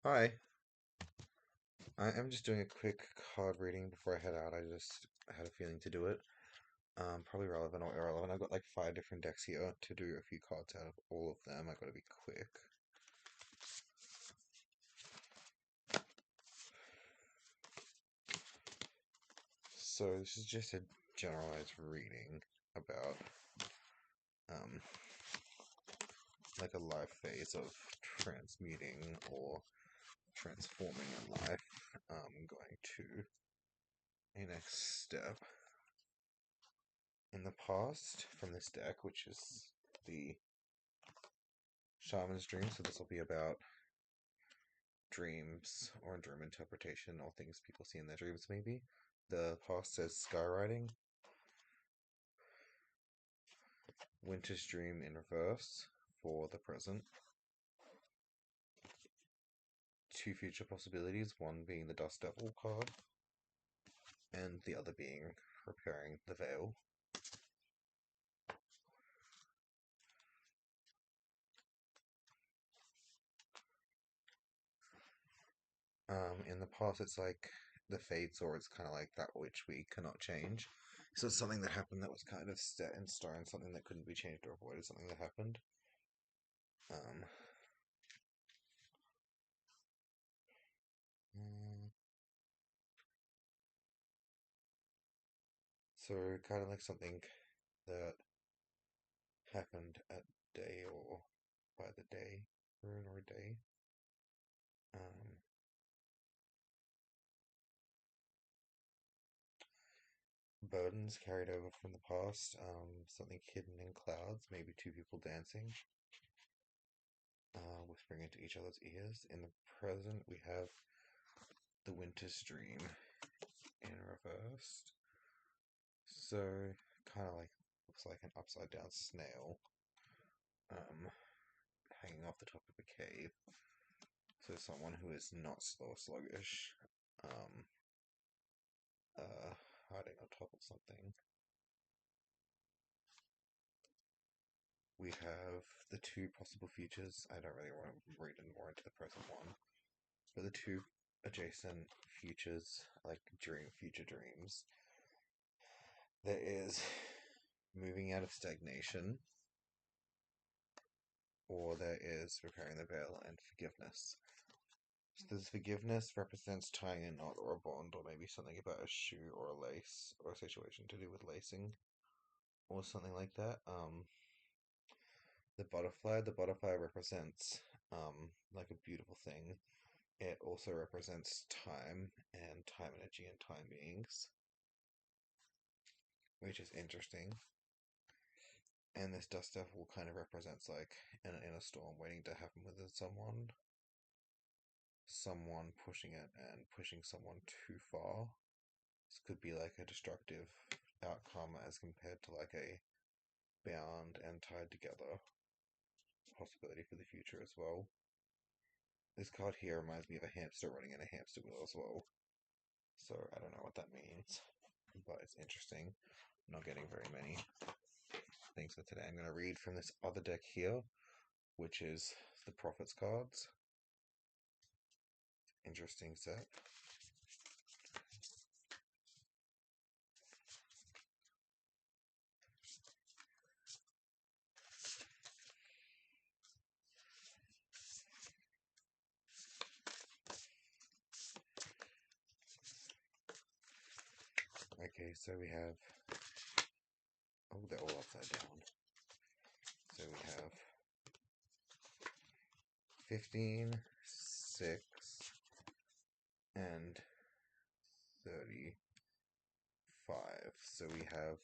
Hi, I am just doing a quick card reading before I head out. I just had a feeling to do it. Probably relevant or irrelevant. I've got like five different decks here to do a few cards out of all of them. I gotta be quick. So this is just a generalized reading about um like a life phase of transmuting or transforming in life. Going to a next step in the past from this deck, which is the Shaman's Dream. So this will be about dreams or dream interpretation or things people see in their dreams, maybe. The past says skywriting, Winter's Dream in reverse for the present. Two future possibilities, one being the Dust Devil card, and the other being repairing the veil. In the past, it's like the Fade Sword is kind of like that which we cannot change. So it's something that happened that was kind of set in stone, something that couldn't be changed or avoided, something that happened. Um, mm, so kind of like something that happened at day or by the day, rune or day. Um, Burdens carried over from the past, something hidden in clouds, maybe two people dancing, whispering into each other's ears. In the present, we have the Winter's Dream in reversed. So, kind of like, looks like an upside down snail, um, hanging off the top of a cave. So, someone who is not slow or sluggish, um, hiding on top of something. We have the two possible futures. I don't really want to read more into the present one, but the two adjacent futures, like future dreams. There is moving out of stagnation, or there is repairing the veil and forgiveness. So there's forgiveness represents tying a knot or a bond, or maybe something about a shoe or a lace, or a situation to do with lacing, or something like that. The butterfly represents like a beautiful thing. It also represents time and time energy and time beings, which is interesting. And this dust devil kind of represents like an inner storm waiting to happen within someone pushing it and pushing someone too far. This could be like a destructive outcome as compared to like a bound and tied together possibility for the future as well. This card here reminds me of a hamster running in a hamster wheel as well. So I don't know what that means, but it's interesting. I'm not getting very many things for today. I'm going to read from this other deck here, which is the Prophets cards. Interesting set. Okay, so we have. Oh, they're all upside down. So we have 15, 6, and 35. So we have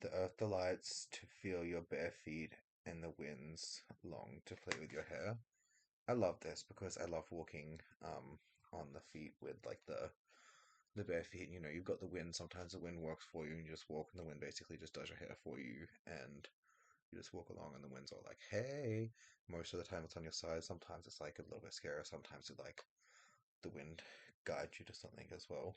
the earth delights to feel your bare feet, and the winds long to play with your hair. I love this because I love walking on the feet with like the bare feet. You know, you've got the wind. Sometimes the wind works for you, and you just walk, and the wind basically just does your hair for you, and you just walk along, and the wind's all like, "Hey." Most of the time, it's on your side. Sometimes it's like a little bit scary. Sometimes it like the wind guides you to something as well.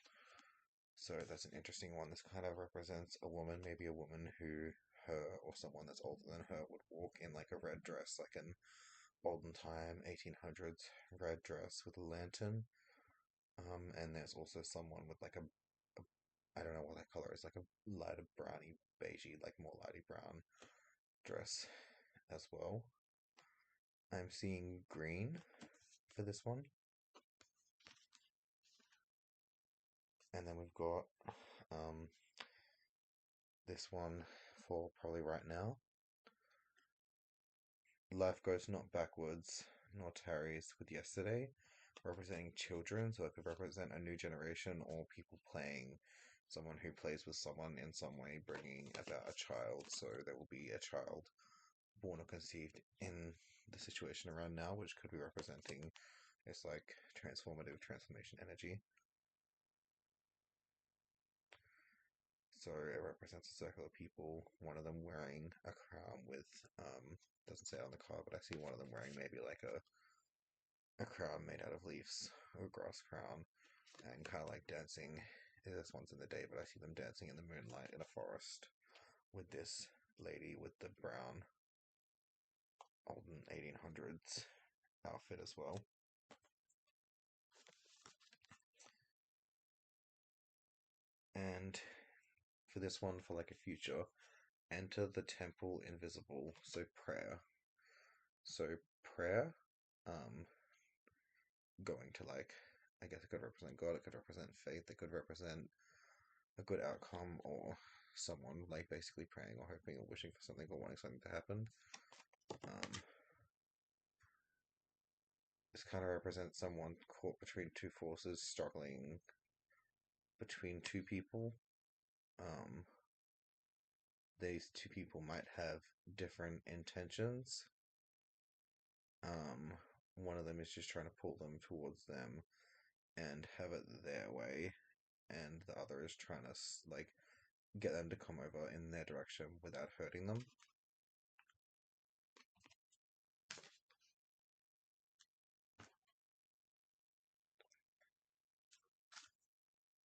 So that's an interesting one. This kind of represents a woman, maybe a woman who her or someone that's older than her would walk in like a red dress, like an olden time 1800s red dress with a lantern. And there's also someone with like a I don't know what that color is, like a lighter browny beigey, like more lighty brown dress as well. I'm seeing green for this one. And then we've got um, this one for probably right now. Life goes not backwards, nor tarries with yesterday, representing children, so it could represent a new generation or people playing someone who plays with someone in some way, bringing about a child. So there will be a child born or conceived in the situation around now, which could be representing this like transformation energy. So it represents a circle of people, one of them wearing a crown with, doesn't say it on the card, but I see one of them wearing maybe like a crown made out of leaves, a grass crown, and kind of like dancing. This one's in the day, but I see them dancing in the moonlight in a forest with this lady with the brown olden 1800s outfit as well. And for this one, for like a future, enter the temple invisible. So prayer. So prayer, um, going to like, I guess it could represent God, it could represent faith, it could represent a good outcome, or someone like basically praying or hoping or wishing for something or wanting something to happen. Um, this kind of represents someone caught between two forces, struggling between two people. Um, these two people might have different intentions. Um, one of them is just trying to pull them towards them and have it their way, and the other is trying to like get them to come over in their direction without hurting them.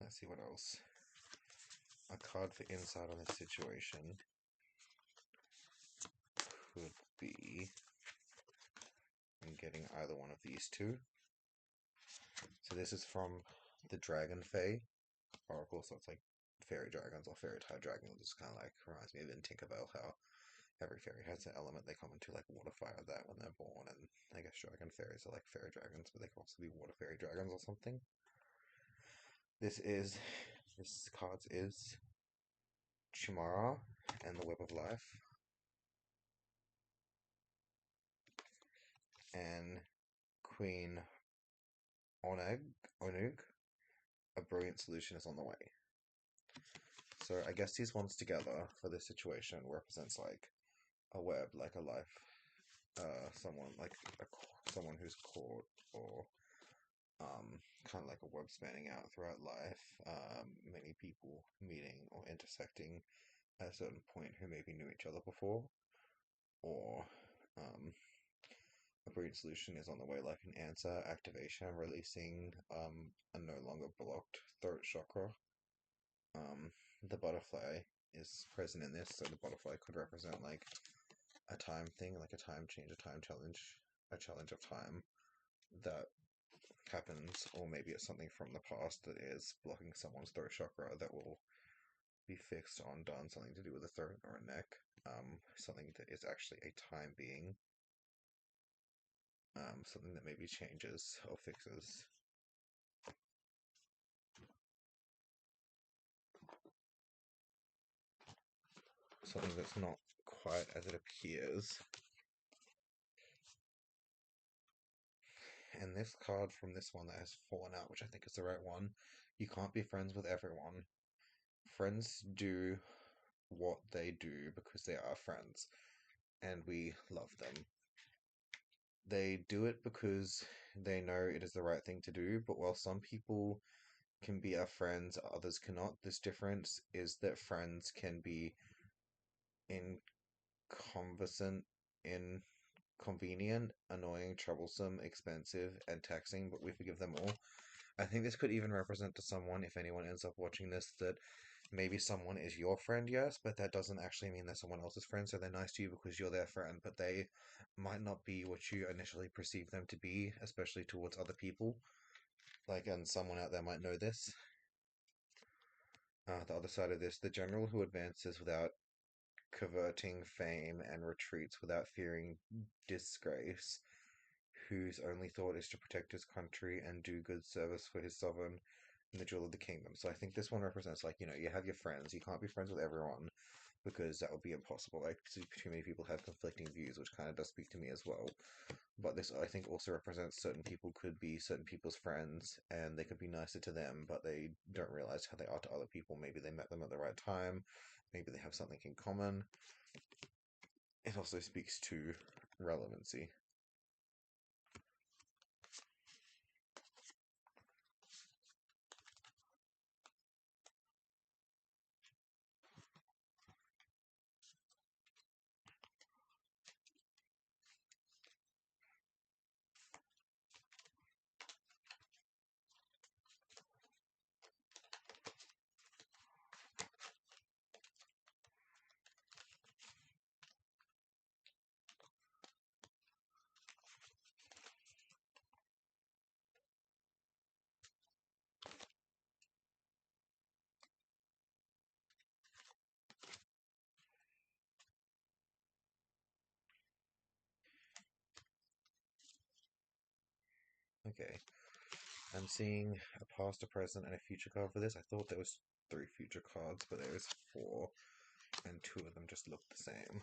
Let's see what else. A card for insight on this situation could be, I'm getting either one of these two. So this is from the Dragon Fae Oracle, so it's like fairy dragons or fairy type dragons. It's kind of like reminds me of in Tinkerbell how every fairy has an element they come into, like water, fire, that when they're born, and I guess dragon fairies are like fairy dragons, but they can also be water fairy dragons or something. This card is Chimara and the Web of Life, and Queen Onug, a brilliant solution is on the way. So I guess these ones together for this situation represents like a web, like a life, someone like someone who's caught, or kind of like a web spanning out throughout life. Many people meeting or intersecting at a certain point who maybe knew each other before, or a brilliant solution is on the way, like an answer, activation, releasing a no longer blocked throat chakra. The butterfly is present in this, so the butterfly could represent like a time thing, like a time change, a time challenge, a challenge of time that happens, or maybe it's something from the past that is blocking someone's throat chakra that will be fixed or undone, something to do with a throat or a neck, something that is actually a time being, something that maybe changes or fixes. Something that's not quite as it appears. And this card from this one that has fallen out, which I think is the right one, you can't be friends with everyone. Friends do what they do because they are friends, and we love them. They do it because they know it is the right thing to do, but while some people can be our friends, others cannot, this difference is that friends can be inconversant, inconvenient, annoying, troublesome, expensive, and taxing, but we forgive them all. I think this could even represent to someone, if anyone ends up watching this, that maybe someone is your friend, yes, but that doesn't actually mean they're someone else's friend. So they're nice to you because you're their friend, but they might not be what you initially perceive them to be, especially towards other people. Like, and someone out there might know this. The other side of this, the general who advances without coveting fame and retreats without fearing disgrace, whose only thought is to protect his country and do good service for his sovereign in the jewel of the kingdom. So I think this one represents, like, you have your friends. You can't be friends with everyone because that would be impossible. Like, too many people have conflicting views, which kind of does speak to me as well. But this, I think, also represents certain people could be certain people's friends, and they could be nicer to them, but they don't realize how they are to other people. Maybe they met them at the right time. Maybe they have something in common. It also speaks to relevancy. Okay, I'm seeing a past, a present, and a future card for this. I thought there was three future cards, but there is four, and two of them just look the same.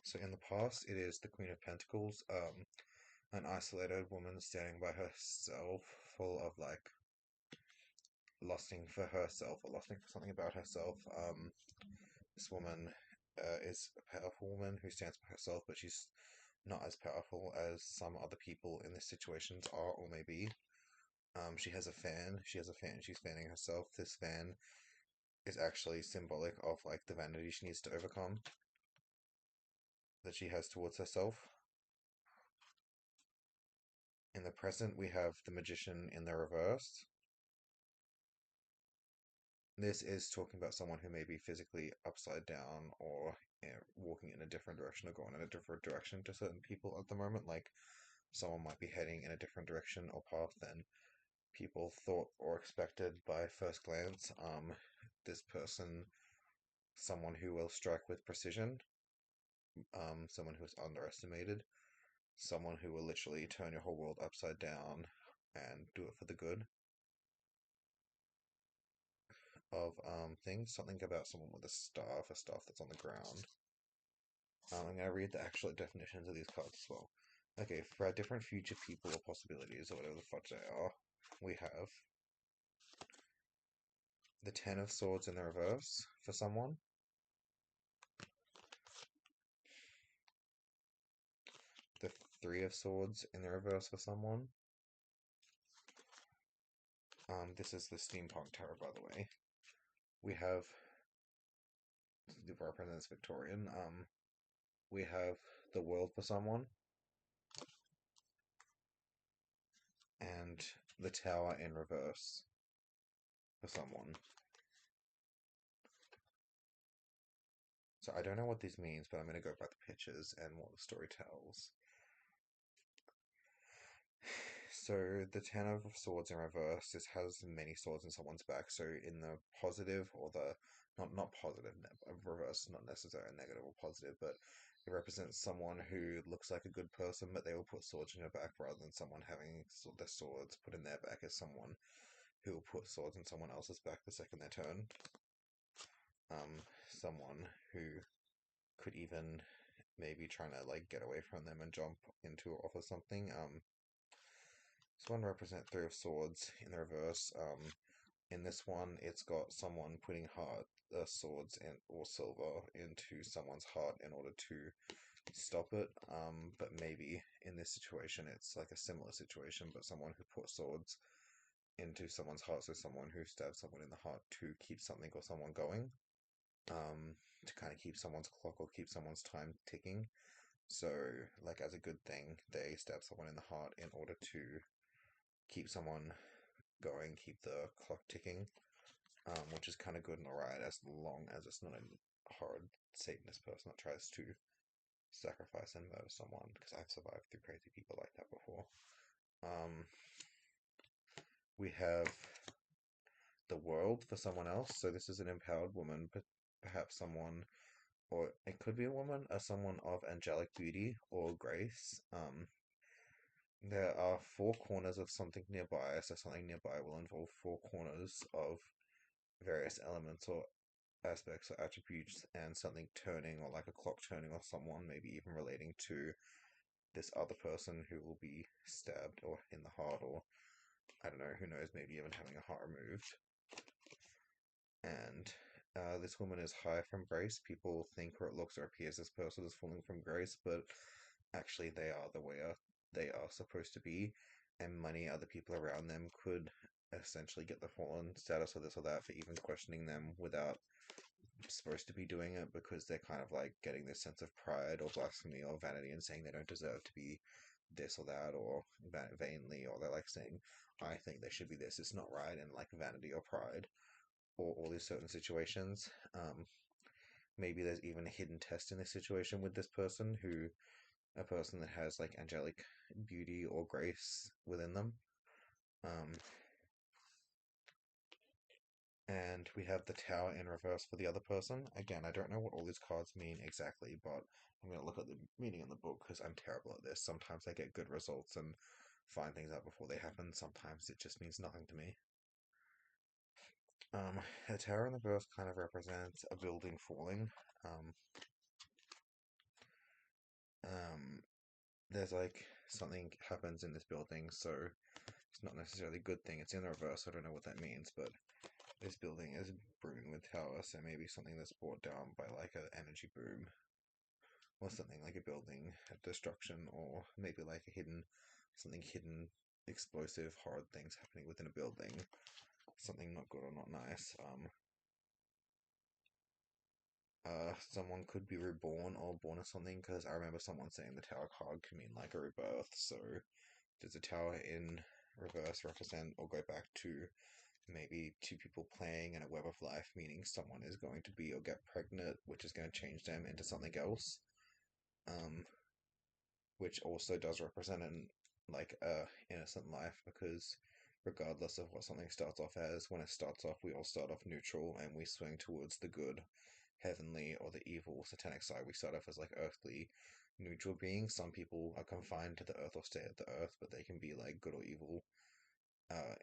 So in the past, it is the Queen of Pentacles, an isolated woman standing by herself, full of like lusting for herself or lusting for something about herself. This woman is a powerful woman who stands by herself, but she's not as powerful as some other people in this situation are or may be. She has a fan. She has a fan. She's fanning herself. This fan is actually symbolic of like the vanity she needs to overcome that she has towards herself. In the present, we have the magician in the reverse. This is talking about someone who may be physically upside down or walking in a different direction or going in a different direction to certain people at the moment. Like someone might be heading in a different direction or path than people thought or expected by first glance. This person, someone who will strike with precision, someone who is underestimated, someone who will literally turn your whole world upside down and do it for the good of things. Something about someone with a staff that's on the ground. I'm going to read the actual definitions of these cards as well. Okay, for our different future people or possibilities, or whatever the fuck they are, we have the Ten of Swords in the reverse for someone, the Three of Swords in the reverse for someone. This is the Steampunk Tarot, by the way. We have the represents Victorian. We have the World for someone, and the Tower in reverse for someone. So I don't know what this means, but I'm going to go by the pictures and what the story tells. So the Ten of Swords in reverse, this has many swords in someone's back. So in the positive or the not positive reverse, not necessarily negative or positive, but it represents someone who looks like a good person, but they will put swords in your back rather than someone having their swords put in their back as someone who will put swords in someone else's back the second they turn. Someone who could even maybe trying to like get away from them and jump into or off of something. This one represents Three of Swords in the reverse. In this one, it's got someone putting heart swords and or silver into someone's heart in order to stop it. But maybe in this situation, it's like a similar situation, but someone who put swords into someone's heart, so someone who stabs someone in the heart to keep something or someone going, to kind of keep someone's clock or keep someone's time ticking. So, like, as a good thing, they stab someone in the heart in order to keep someone going, keep the clock ticking, which is kind of good and alright as long as it's not a hard Satanist person that tries to sacrifice and murder someone, because I've survived through crazy people like that before. We have the world for someone else. So this is an empowered woman, but perhaps someone, or it could be a woman, or someone of angelic beauty or grace. There are four corners of something nearby, so something nearby will involve four corners of various elements or aspects or attributes, and something turning, or like a clock turning, or someone maybe even relating to this other person who will be stabbed or in the heart, or I don't know, who knows, maybe even having a heart removed. And this woman is high from grace. People think or it looks or appears this person is falling from grace, but actually they are the way they are supposed to be, and many other people around them could essentially get the fallen status or this or that for even questioning them without supposed to be doing it, because they're kind of like getting this sense of pride or blasphemy or vanity and saying they don't deserve to be this or that, or vainly, or they're like saying, I think they should be this, it's not right, and like vanity or pride or all these certain situations. Maybe there's even a hidden test in this situation with this person, who a person that has like angelic beauty or grace within them. Um, and we have the tower in reverse for the other person. Again, I don't know what all these cards mean exactly, but I'm going to look at the meaning in the book because I'm terrible at this. Sometimes I get good results and find things out before they happen. Sometimes it just means nothing to me. The tower in the reverse kind of represents a building falling. Um, um, there's like something happens in this building, so it's not necessarily a good thing. It's in the reverse, so I don't know what that means, but this building is brewing with tower, so maybe something that's brought down by like an energy boom, or something like a building destruction, or maybe like a something hidden, explosive, hard things happening within a building, something not good or not nice. Someone could be reborn or born as something, because I remember someone saying the tower card can mean like a rebirth. So does the tower in reverse represent or go back to maybe two people playing in a web of life, meaning someone is going to be or get pregnant, which is going to change them into something else, um, which also does represent an like a innocent life, because regardless of what something starts off as, when it starts off, we all start off neutral and we swing towards the good, heavenly, or the evil, satanic side. We start off as like earthly, neutral beings. Some people are confined to the earth or stay at the earth, but they can be like good or evil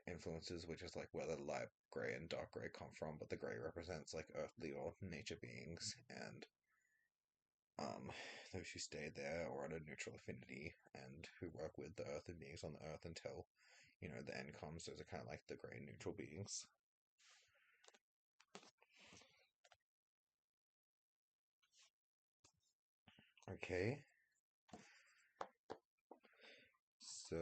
influences, which is like where the light gray and dark gray come from, but the gray represents like earthly or nature beings, and those who stay there or at a neutral affinity and who work with the earth and beings on the earth until, the end comes. Those are kind of like the gray and neutral beings. Okay, so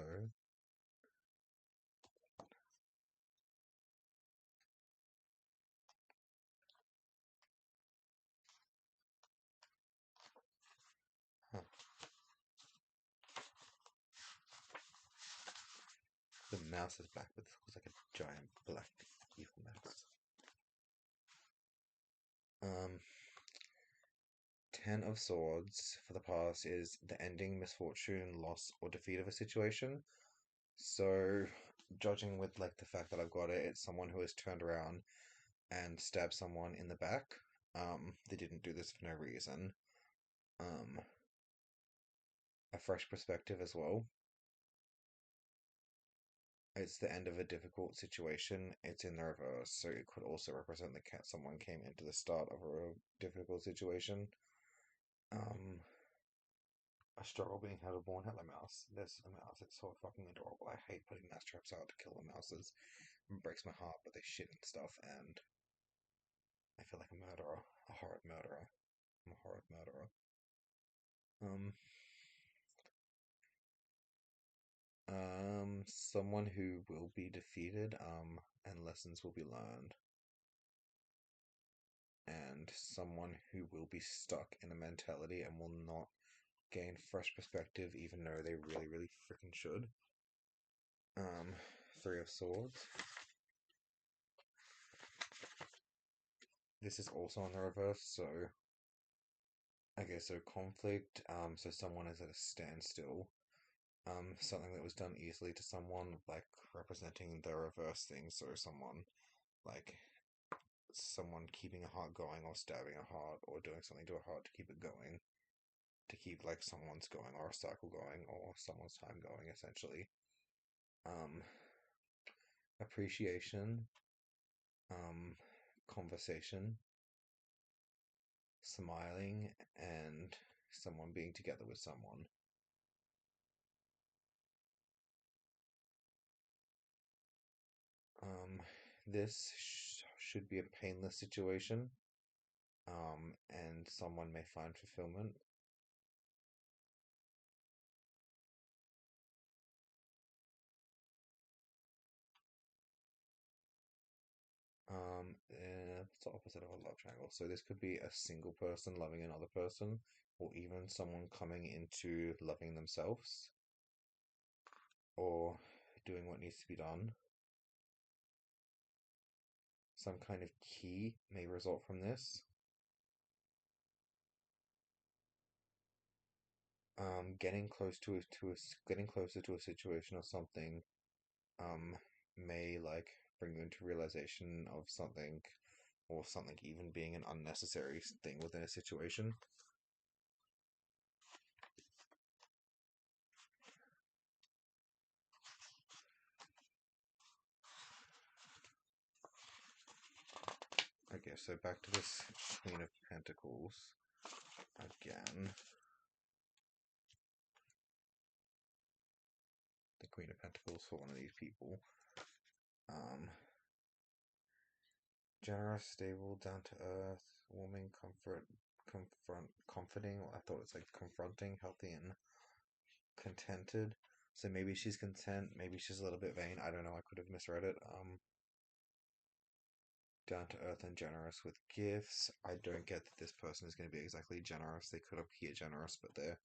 huh, the mouse is back, but this looks like a giant black evil mouse. Um, Ten of Swords for the past is the ending, misfortune, loss, or defeat of a situation. So, judging with like the fact that I've got it, it's someone who has turned around and stabbed someone in the back. They didn't do this for no reason. Um, a fresh perspective as well. It's the end of a difficult situation. It's in the reverse, so it could also represent the cat someone came into the start of a difficult situation. Um, a struggle being how to born hello mouse. There's a mouse. It's so fucking adorable. I hate putting mouse traps out to kill the mouses. It breaks my heart, but they shit and stuff, and I feel like a murderer, a horrid murderer. I'm a horrid murderer. Um, someone who will be defeated, and lessons will be learned, and someone who will be stuck in a mentality and will not gain fresh perspective, even though they really, really freaking should. Three of Swords. This is also on the reverse, so okay, so conflict. So someone is at a standstill. Something that was done easily to someone, like representing the reverse thing. So like someone keeping a heart going, or stabbing a heart, or doing something to a heart to keep it going, to keep like someone's going, or a cycle going, or someone's time going, essentially. Um, Appreciation, conversation, smiling, and someone being together with someone. Um, this should be a painless situation, and someone may find fulfillment. It's the opposite of a love triangle. So this could be a single person loving another person, or even someone coming into loving themselves, or doing what needs to be done. Some kind of key may result from this. Getting close getting closer to a situation or something, um, may like bring you into realization of something, or something even being an unnecessary thing within a situation. Okay, so back to this Queen of Pentacles again. The Queen of Pentacles for one of these people. Um, Generous, stable, down to earth, warming, comforting. Well, I thought it was like confronting, healthy, and contented. So maybe she's content, maybe she's a little bit vain. I don't know. I could have misread it. Down to earth and generous with gifts. I don't get that this person is going to be exactly generous. They could appear generous, but they're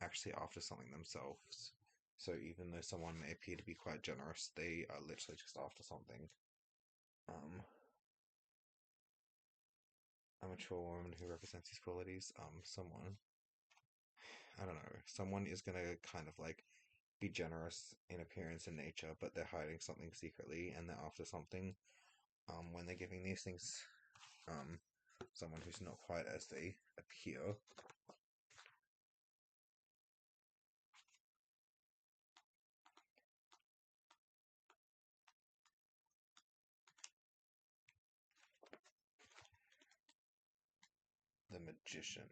actually after something themselves. So even though someone may appear to be quite generous, they are literally just after something. Um, a mature woman who represents these qualities. Someone, I don't know, someone is gonna kind of like be generous in appearance and nature, but they're hiding something secretly and they're after something. When they're giving these things, um, someone who's not quite as they appear. The Magician.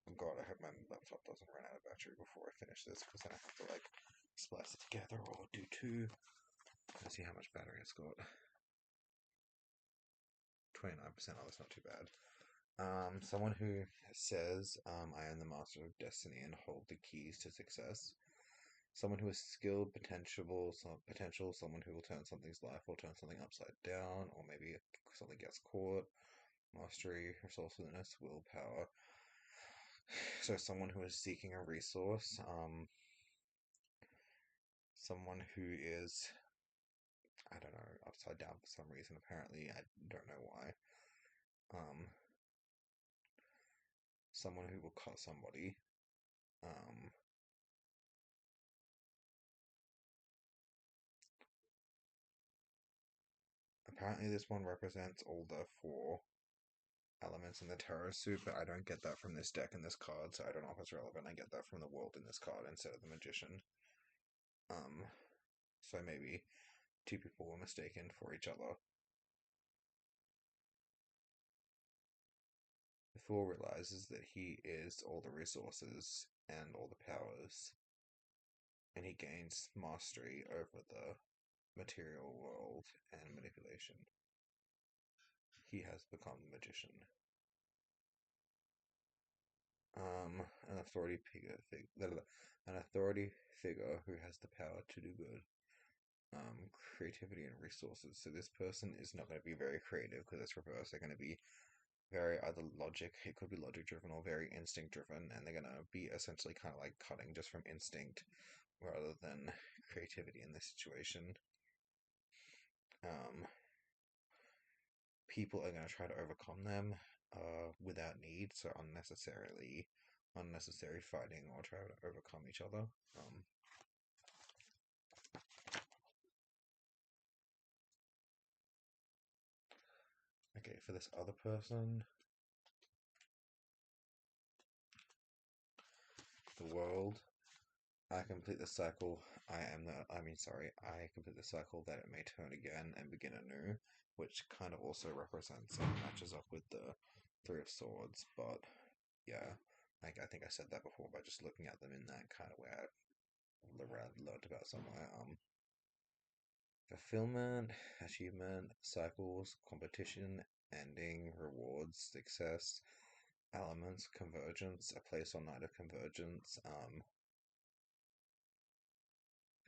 Oh God, I hope my laptop doesn't run out of battery before I finish this, because then I have to like splice it together or do two. Let's see how much battery it's got. 29%. Oh, that's not too bad. Someone who says, I am the master of destiny and hold the keys to success. Someone who is skilled, potential, someone who will turn something's life or turn something upside down, or maybe something gets caught. Mastery, resourcefulness, willpower. So someone who is seeking a resource, someone who is, I don't know, upside down for some reason, apparently. I don't know why. Um, Someone who will cut somebody. Um, Apparently this one represents all the four elements in the tarot suit, but I don't get that from this deck and this card, so I don't know if it's relevant. I get that from the world in this card instead of the magician. So maybe two people were mistaken for each other. The fool realizes that he is all the resources and all the powers, and he gains mastery over the material world and manipulation. He has become the magician. An authority figure, an authority figure who has the power to do good. Creativity and resources. So this person is not going to be very creative because it's reversed. They're going to be very either logic, it could be logic driven or very instinct driven, and they're gonna be essentially kind of like cutting just from instinct rather than creativity in this situation. Um, People are gonna try to overcome them without need, so unnecessary fighting or try to overcome each other. Okay, for this other person, the world. I complete the cycle. I complete the cycle that it may turn again and begin anew, which kind of also represents and matches up with the Three of Swords. But yeah, like I think I said that before by just looking at them in that kind of way I learned about somewhere. Fulfillment, achievement, cycles, competition, ending, rewards, success, elements, convergence, a place or night of convergence,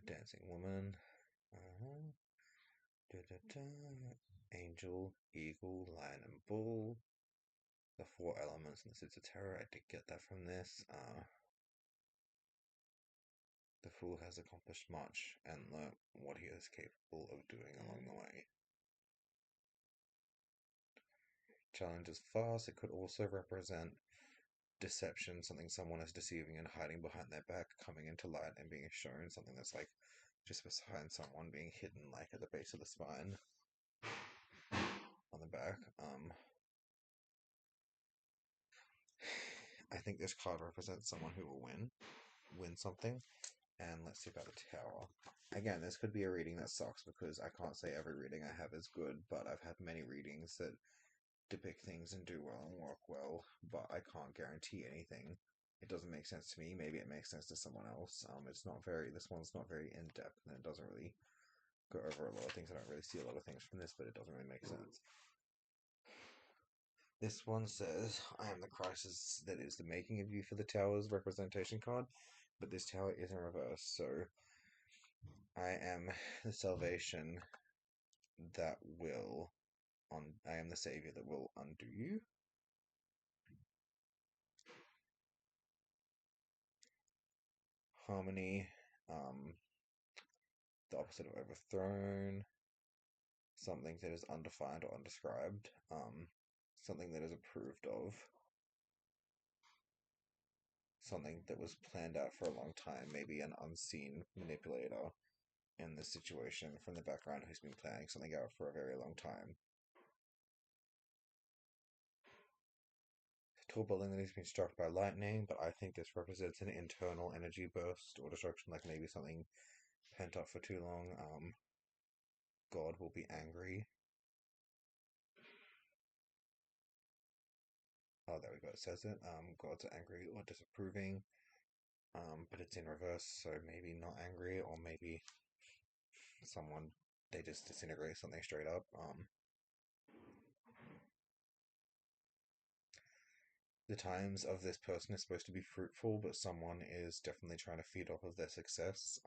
dancing woman, uh, angel, eagle, lion, and bull. The four elements in the Suits of Terror. I did get that from this. The fool has accomplished much and learnt what he is capable of doing along the way. Challenge is fast. It could also represent deception, something someone is deceiving and hiding behind their back, coming into light and being shown, something that's like just behind someone being hidden, like at the base of the spine on the back. I think this card represents someone who will win something. And let's see about the tower. Again, this could be a reading that sucks because I can't say every reading I have is good, but I've had many readings that depict things and do well and work well, but I can't guarantee anything. It doesn't make sense to me. Maybe it makes sense to someone else. This one's not very in depth and it doesn't really go over a lot of things. I don't really see a lot of things from this, but it doesn't really make sense. This one says, I am the crisis that is the making of you for the tower's representation card, but this tower is in reverse, so I am the salvation that will I am the savior that will undo you. Harmony, the opposite of overthrown, something that is undefined or undescribed, something that is approved of, something that was planned out for a long time, maybe an unseen manipulator in this situation from the background who's been planning something out for a very long time. Tall building that has been struck by lightning, but I think this represents an internal energy burst or destruction, like maybe something pent up for too long. God will be angry. Oh, there we go. It says it. God's angry or disapproving. But it's in reverse, so maybe not angry, or maybe someone they just disintegrate something straight up. The times of this person is supposed to be fruitful, but someone is definitely trying to feed off of their success.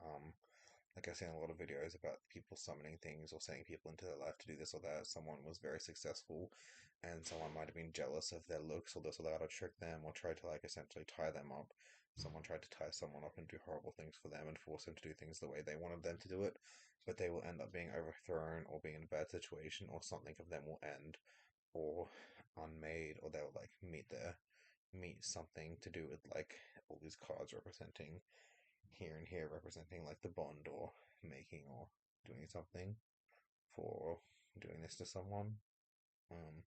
Like I've seen a lot of videos about people summoning things or sending people into their life to do this or that. Someone was very successful, and someone might have been jealous of their looks or this or that, or trick them, or tried to like essentially tie them up. Someone tried to tie someone up and do horrible things for them and force them to do things the way they wanted them to do it, but they will end up being overthrown or being in a bad situation, or something of them will end or unmade, or they'll like meet something to do with like all these cards representing here and here representing like the bond or making or doing something for doing this to someone. Um,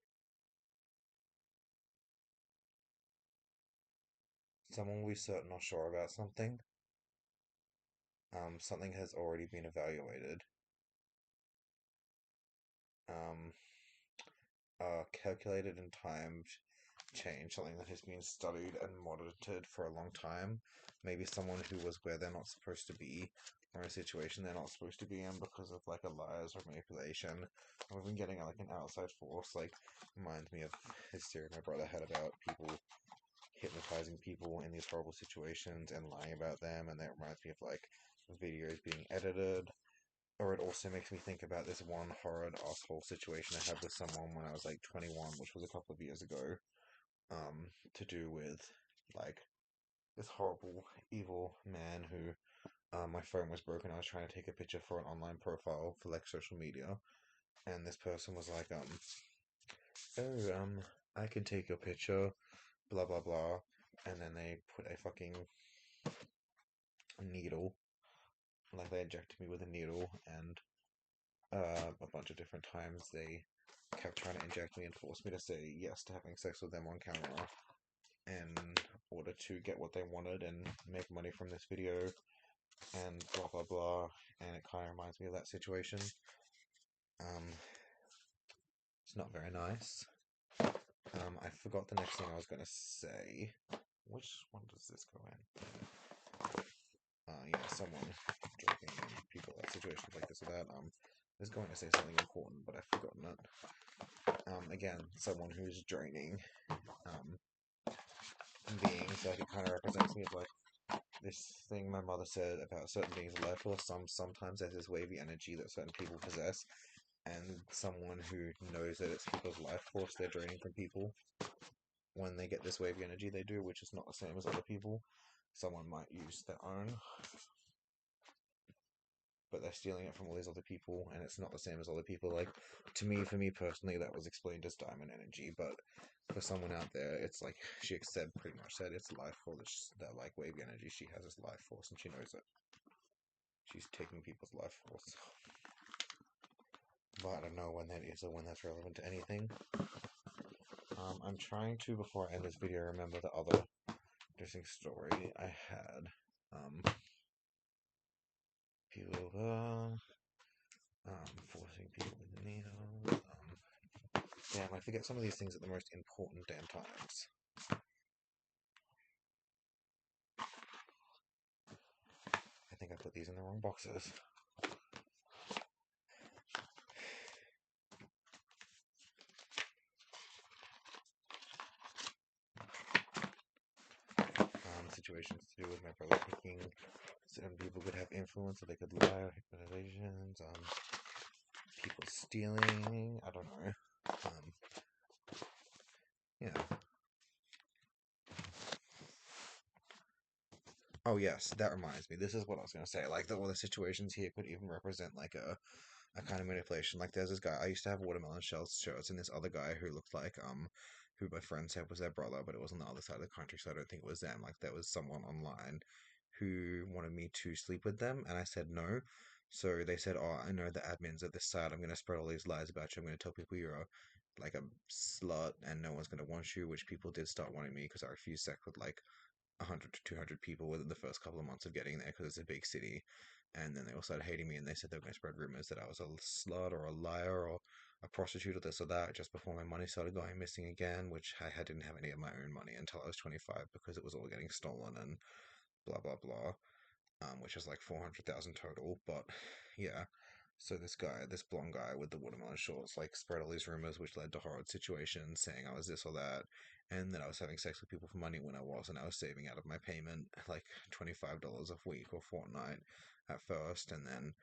Someone will be certain or sure about something. Something has already been evaluated. Um, Calculated and timed change, something that has been studied and monitored for a long time. Maybe someone who was where they're not supposed to be, or in a situation they're not supposed to be in because of like a lies or manipulation. Or even getting like an outside force, like reminds me of his theory my brother had about people hypnotizing people in these horrible situations and lying about them, and that reminds me of like videos being edited. Or it also makes me think about this one horrid asshole situation I had with someone when I was like 21, which was a couple of years ago, to do with like this horrible, evil man who, my phone was broken. I was trying to take a picture for an online profile for like social media, and this person was like, oh, I can take your picture, blah blah blah, and then they put a fucking needle, like they injected me with a needle, and a bunch of different times they kept trying to inject me and force me to say yes to having sex with them on camera in order to get what they wanted and make money from this video and blah blah blah. And it kind of reminds me of that situation. Um, it's not very nice. I forgot the next thing I was going to say. Which one does this go in? Yeah, someone drinking and people at situations like this or that. Was going to say something important, but I've forgotten it. Again, someone who's draining, um, beings. Like it kind of represents me of like this thing my mother said about certain beings of life force. Sometimes there's this wavy energy that certain people possess, and someone who knows that it's people's life force they're draining from people when they get this wavy energy they do, which is not the same as other people. Someone might use their own, but they're stealing it from all these other people, and it's not the same as other people. Like, to me, for me personally, that was explained as diamond energy, but for someone out there, it's like she said, pretty much said it's life force. That like wavy energy she has is life force, and she knows it. She's taking people's life force, but I don't know when that is or when that's relevant to anything. I'm trying to, before I end this video, remember the other interesting story I had. People forcing people with the needle. Damn, I forget some of these things at the most important damn times. I think I put these in the wrong boxes. Situations to do with my brother thinking certain people could have influence, so they could lie, hypnotizations, people stealing, I don't know. Yeah. Oh yes, that reminds me. This is what I was gonna say. Like all the situations here could even represent like a kind of manipulation. Like there's this guy I used to have watermelon shell shirts, and this other guy who looked like who my friend said was their brother, but it was on the other side of the country, so I don't think it was them. Like there was someone online who wanted me to sleep with them, and I said no. So they said, "Oh, I know the admins at this site. I'm going to spread all these lies about you. I'm going to tell people you're like a slut, and no one's going to want you." Which people did start wanting me because I refused sex with like 100 to 200 people within the first couple of months of getting there because it's a big city. And then they all started hating me, and they said they were going to spread rumors that I was a slut or a liar or a prostitute or this or that just before my money started going missing again, which I didn't have any of my own money until I was 25 because it was all getting stolen and blah, blah, blah, which is like 400,000 total. But yeah, so this guy, this blonde guy with the watermelon shorts, like spread all these rumors, which led to horrid situations, saying I was this or that, and that I was having sex with people for money when I wasn't. I was saving out of my payment, like $25 a week or fortnight at first, and then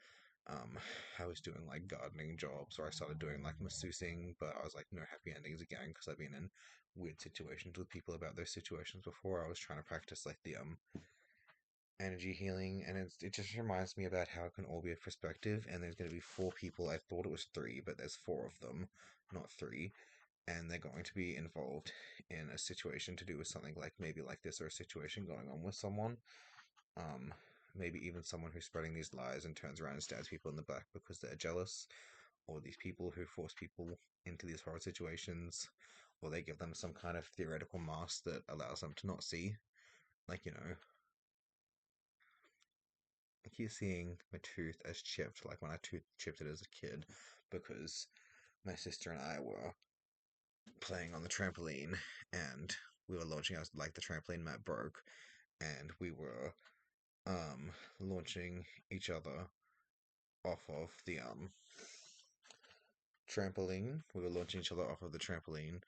um, I was doing like gardening jobs, or I started doing like masseuseing, but I was like no happy endings again because I've been in weird situations with people about those situations before. I was trying to practice like the energy healing, and it just reminds me about how it can all be a perspective. And there's going to be four people. I thought it was three, but there's four of them, not three, and they're going to be involved in a situation to do with something like maybe like this or a situation going on with someone. Um, Maybe even someone who's spreading these lies and turns around and stabs people in the back because they're jealous, or these people who force people into these horror situations, or they give them some kind of theoretical mask that allows them to not see. Like, I keep seeing my tooth as chipped, like when I tooth chipped it as a kid, because my sister and I were playing on the trampoline, and we were launching out like the trampoline mat broke, and we were launching each other off of the trampoline. We were launching each other off of the trampoline,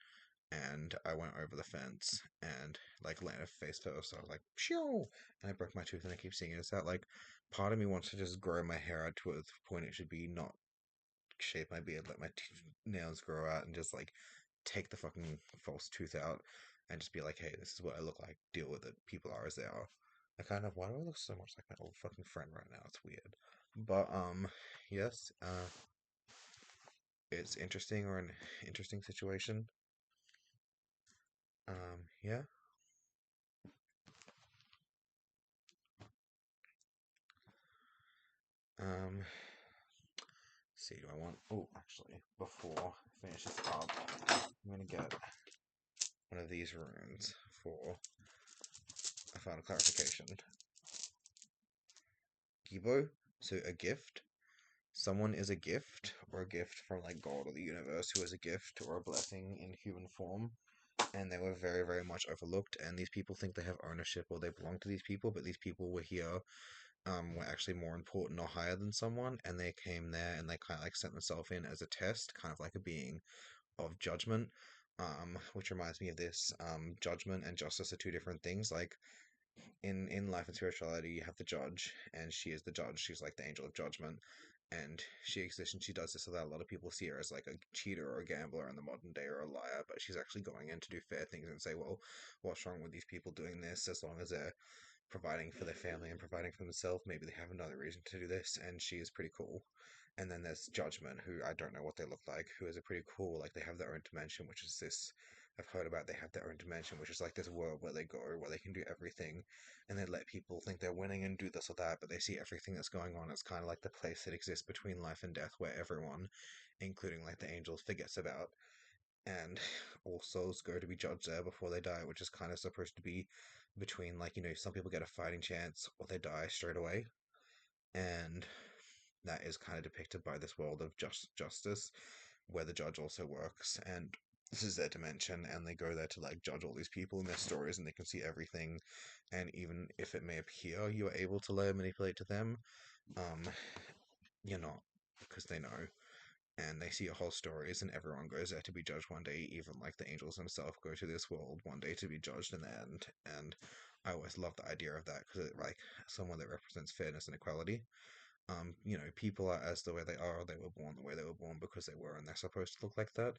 and I went over the fence and like landed face first. So I was like, phew, and I broke my tooth, and I keep seeing it. It's that like part of me wants to just grow my hair out to a point it should be, not shave my beard, let my nails grow out, and just like take the fucking false tooth out, and just be like, hey, this is what I look like. Deal with it. People are as they are. I kind of, why do I look so much like my old fucking friend right now? It's weird. But yes, it's interesting, or an interesting situation. Yeah. Um, see, do I want? Oh, actually, before I finish this up, I'm gonna get one of these runes for a final clarification. Gibo, so a gift. Someone is a gift, or a gift from like God or the universe, who is a gift or a blessing in human form, and they were very, very much overlooked. And these people think they have ownership or they belong to these people, but these people were here, were actually more important or higher than someone, and they came there and they kind of like sent themselves in as a test, kind of like a being of judgment. Which reminds me of this. Judgment and justice are two different things. Like in life and spirituality, you have the judge, and she is the judge. She's like the angel of judgment, and she exists, and she does this so that a lot of people see her as like a cheater or a gambler in the modern day, or a liar. But she's actually going in to do fair things and say, well, what's wrong with these people doing this? As long as they're providing for their family and providing for themselves, maybe they have another reason to do this, and she is pretty cool. And then there's Judgment, who I don't know what they look like, who is a pretty cool, like they have their own dimension, which is this. I've heard about they have their own dimension, which is like this world where they go, where they can do everything, and they let people think they're winning and do this or that, but they see everything that's going on. It's kind of like the place that exists between life and death, where everyone, including like the angels, forgets about, and all souls go to be judged there before they die, which is kind of supposed to be between, like, some people get a fighting chance or they die straight away, and that is kind of depicted by this world of justice, where the judge also works, and this is their dimension, and they go there to like judge all these people and their stories, and they can see everything, and even if it may appear you are able to layer manipulate to them, um, you're not, because they know, and they see your whole stories, and everyone goes there to be judged one day. Even like the angels themselves go to this world one day to be judged in the end. And I always love the idea of that, because it, like, someone that represents fairness and equality. People are as the way they are. They were born the way they were born because they were, and they're supposed to look like that.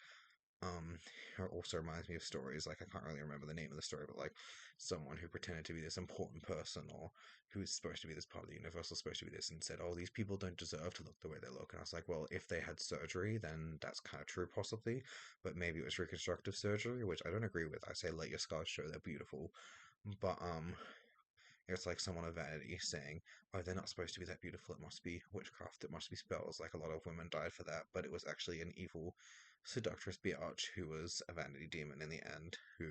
Um, it also reminds me of stories, like I can't really remember the name of the story, but like someone who pretended to be this important person, or who's supposed to be this part of the universe, or supposed to be this, and said, "Oh, these people don't deserve to look the way they look." And I was like, "Well, if they had surgery, then that's kind of true, possibly, but maybe it was reconstructive surgery, which I don't agree with. I say let your scars show they're beautiful, but it's like someone of vanity saying, "Oh, they're not supposed to be that beautiful. It must be witchcraft. It must be spells." Like a lot of women died for that, but it was actually an evil seductress biatch who was a vanity demon in the end, who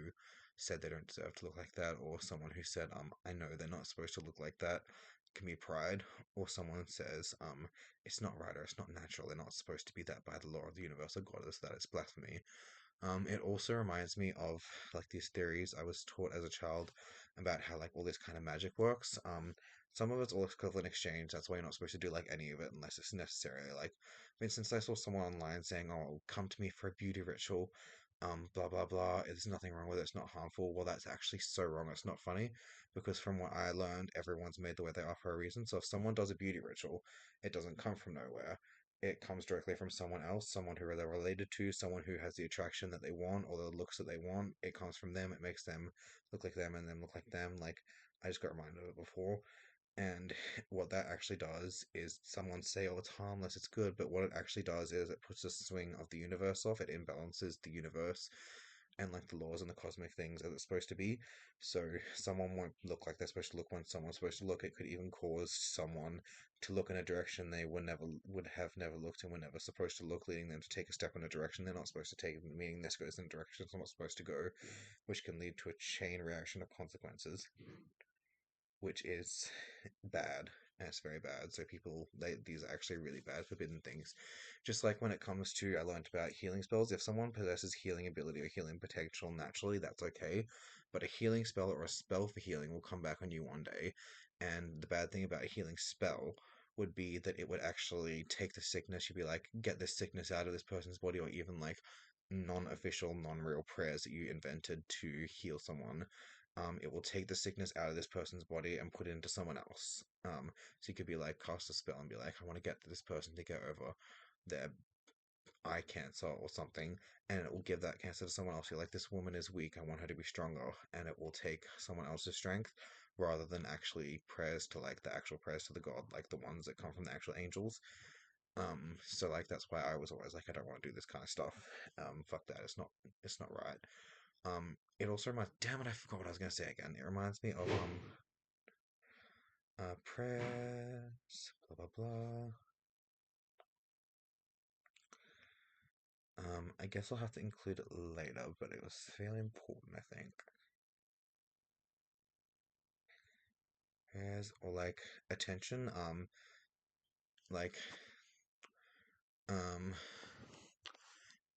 said they don't deserve to look like that, or someone who said, "I know they're not supposed to look like that." Can be pride, or someone says, "It's not right, or it's not natural. They're not supposed to be that by the law of the universal goddess. That it's blasphemy." It also reminds me of like these theories I was taught as a child about how like all this kind of magic works. Some of it's all equivalent exchange. That's why you're not supposed to do like any of it unless it's necessary. Like, for instance, I saw someone online saying, "Oh, come to me for a beauty ritual." Blah blah blah. There's nothing wrong with it. It's not harmful. Well, that's actually so wrong. It's not funny, because from what I learned, everyone's made the way they are for a reason. So if someone does a beauty ritual, it doesn't come from nowhere. It comes directly from someone else, someone who they're related to, someone who has the attraction that they want or the looks that they want. It comes from them. It makes them look like them and them look like them. Like, I just got reminded of it before. And what that actually does is, someone say, "Oh, it's harmless, it's good," but what it actually does is it puts the swing of the universe off. It imbalances the universe and like the laws and the cosmic things as it's supposed to be. So someone won't look like they're supposed to look when someone's supposed to look. It could even cause someone to look in a direction they would have never looked and were never supposed to look, leading them to take a step in a direction they're not supposed to take, meaning this goes in a direction it's not supposed to go, which can lead to a chain reaction of consequences, which is bad. And it's very bad. So people, these are actually really bad, forbidden things. Just like when it comes to, I learned about healing spells. If someone possesses healing ability or healing potential naturally, that's okay. But a healing spell or a spell for healing will come back on you one day. And the bad thing about a healing spell would be that it would actually take the sickness. You'd be like, get this sickness out of this person's body, or even like non-official, non-real prayers that you invented to heal someone, it will take the sickness out of this person's body and put it into someone else. So you could be like cast a spell and be like, I want to get this person to get over their eye cancer or something, and it will give that cancer to someone else. You're like, this woman is weak, I want her to be stronger, and it will take someone else's strength rather than actually prayers to like the actual prayers to the god, like the ones that come from the actual angels. So like that's why I was always like, I don't want to do this kind of stuff. Fuck that, it's not right. It also reminds, damn it, I forgot what I was gonna say again. It reminds me of prayers, blah blah blah. I guess I'll have to include it later, but it was fairly important, I think. Prayers or like attention. Like um,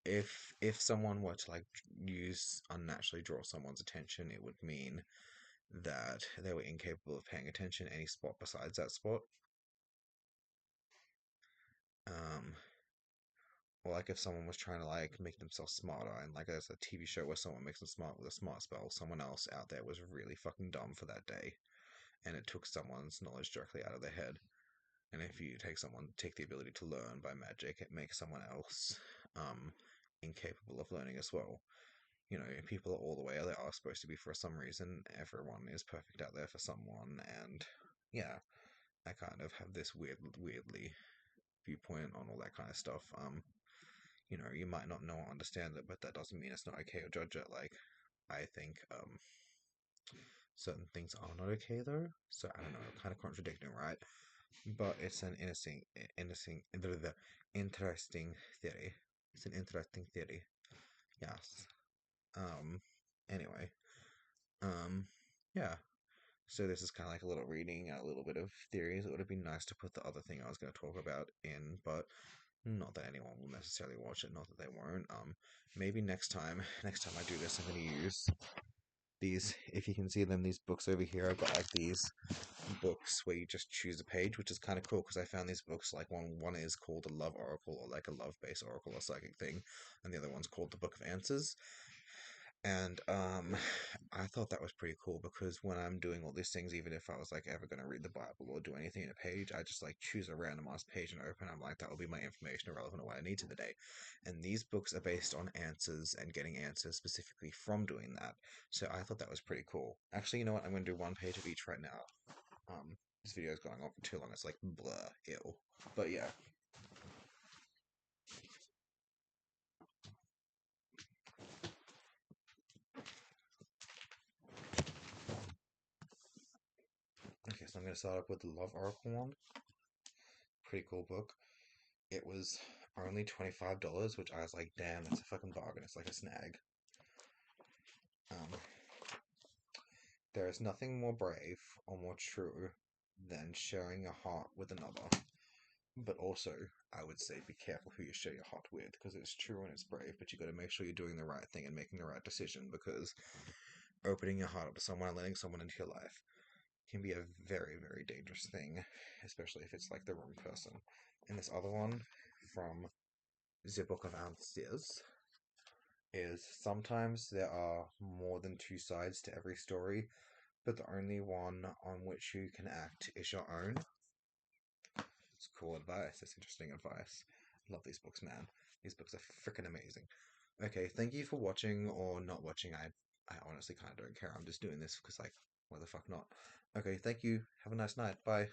if someone were to like use unnaturally draw someone's attention, it would mean that they were incapable of paying attention any spot besides that spot. Um, or like if someone was trying to like make themselves smarter, and like there's a TV show where someone makes them smart with a smart spell, someone else out there was really fucking dumb for that day, and it took someone's knowledge directly out of their head. And if you take the ability to learn by magic, it makes someone else um, incapable of learning as well. You know, people are all the way they are supposed to be for some reason. Everyone is perfect out there for someone, and yeah, I kind of have this weirdly viewpoint on all that kind of stuff. You know, you might not know or understand it, but that doesn't mean it's not okay to judge it. Like, I think certain things are not okay though. So I don't know, kind of contradicting, right? But it's an interesting theory. It's an interesting theory. Yes. Um. Anyway. Um. Yeah. So this is kind of like a little reading, a little bit of theories. It would have been nice to put the other thing I was going to talk about in, but not that anyone will necessarily watch it. Not that they won't. Maybe next time. Next time I do this, I'm going to use these. If you can see them, these books over here. I've got like these books where you just choose a page, which is kind of cool because I found these books like one is called a love oracle or like a love based oracle or psychic thing, and the other one's called the Book of Answers. And I thought that was pretty cool because when I'm doing all these things, even if I was like ever going to read the Bible or do anything in a page, I just like choose a randomized page and open. I'm like, that will be my information irrelevant to what I need to the day. And these books are based on answers and getting answers specifically from doing that. So I thought that was pretty cool. Actually, you know what? I'm going to do one page of each right now. This video is going on for too long. It's like blur, ew. But yeah. Okay, so I'm going to start up with the Love Oracle one. Pretty cool book. It was only $25, which I was like, damn, that's a fucking bargain. It's like a snag. Um, there is nothing more brave or more true than sharing your heart with another. But also, I would say be careful who you share your heart with because it's true and it's brave, but you got to make sure you're doing the right thing and making the right decision because opening your heart up to someone and letting someone into your life can be a very, very dangerous thing, especially if it's like the wrong person. And this other one from the Book of Answers is sometimes there are more than two sides to every story, but the only one on which you can act is your own. It's cool advice. It's interesting advice. I love these books, man. These books are freaking amazing. Okay, thank you for watching or not watching. I honestly kind of don't care. I'm just doing this because, like, why the fuck not? Okay, thank you. Have a nice night. Bye.